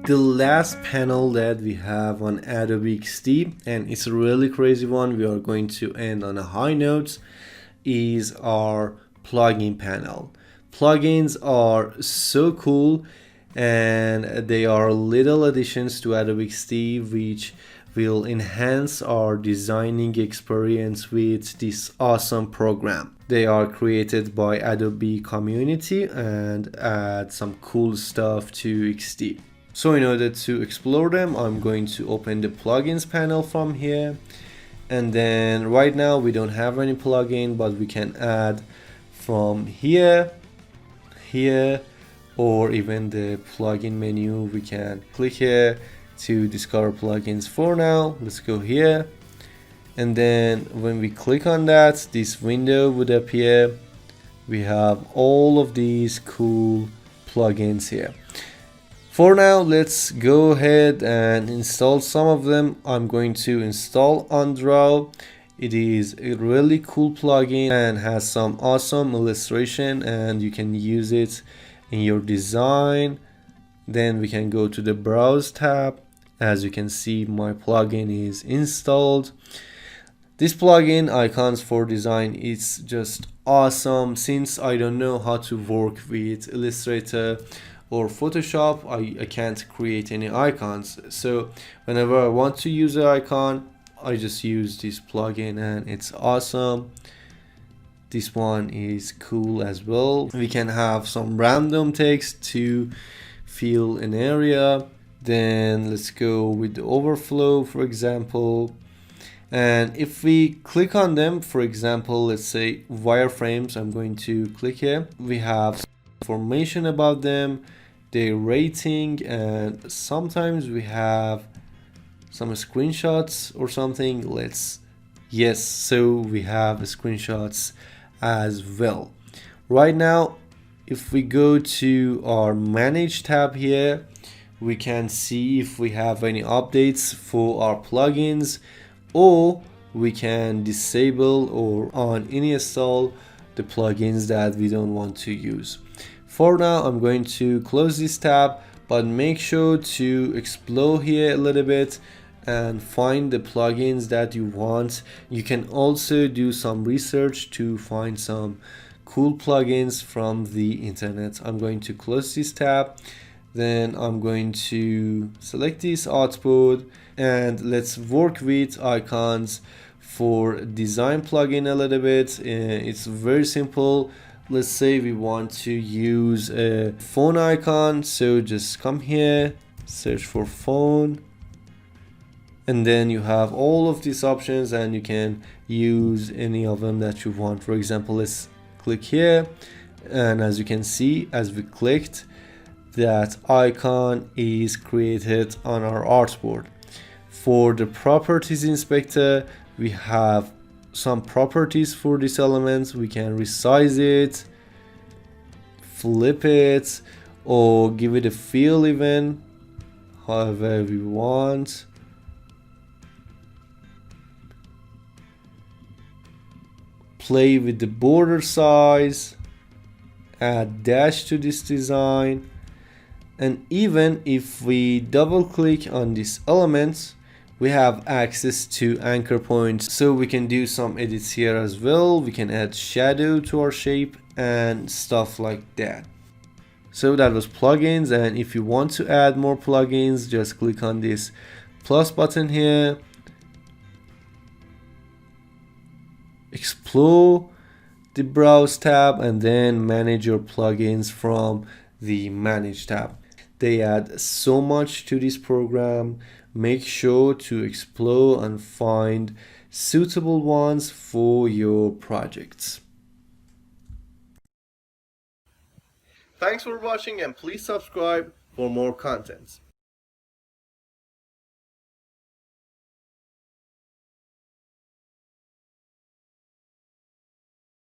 the last panel that we have on Adobe Xd, and it's a really crazy one, we are going to end on a high note, is our plugin panel. Plugins are so cool, and they are little additions to Adobe Xd which will enhance our designing experience with this awesome program. They are created by Adobe community and add some cool stuff to Xd. So in order to explore them, I'm going to open the plugins panel from here. And then right now we don't have any plugin, but we can add from here, or even the plugin menu. We can click here to discover plugins. For now, let's go here, and then when we click on that, this window would appear. We have all of these cool plugins here. For now, let's go ahead and install some of them. I'm going to install Undraw. It is a really cool plugin and has some awesome illustration, and you can use it in your design. Then we can go to the Browse tab. As you can see, my plugin is installed. This plugin, Icons for Design, is just awesome. Since I don't know how to work with Illustrator or Photoshop, I can't create any icons. So whenever I want to use an icon, I just use this plugin, and it's awesome. This one is cool as well. We can have some random text to fill an area. Then let's go with the overflow, for example. And if we click on them, for example, let's say wireframes, I'm going to click here. We have some information about them, their rating, and sometimes we have some screenshots or something. Yes, so we have screenshots as well. Right now, if we go to our Manage tab here, we can see if we have any updates for our plugins, or we can disable or uninstall the plugins that we don't want to use. For now, I'm going to close this tab, but make sure to explore here a little bit and find the plugins that you want. You can also do some research to find some cool plugins from the internet. I'm going to close this tab. Then I'm going to select this artboard, and let's work with icons for design plugin a little bit. It's very simple. Let's say we want to use a phone icon, so just come here, search for phone, and then you have all of these options, and you can use any of them that you want. For example, let's click here, and as you can see, as we clicked, that icon is created on our artboard. For the properties inspector, we have some properties for this element. We can resize it, flip it, or give it a feel even, however we want. Play with the border size, add dash to this design. And even if we double click on this element, we have access to anchor points, so we can do some edits here as well. We can add shadow to our shape and stuff like that. So that was plugins, and if you want to add more plugins, just click on this plus button here, explore the Browse tab, and then manage your plugins from the Manage tab. They add so much to this program. Make sure to explore and find suitable ones for your projects. Thanks for watching, and please subscribe for more content.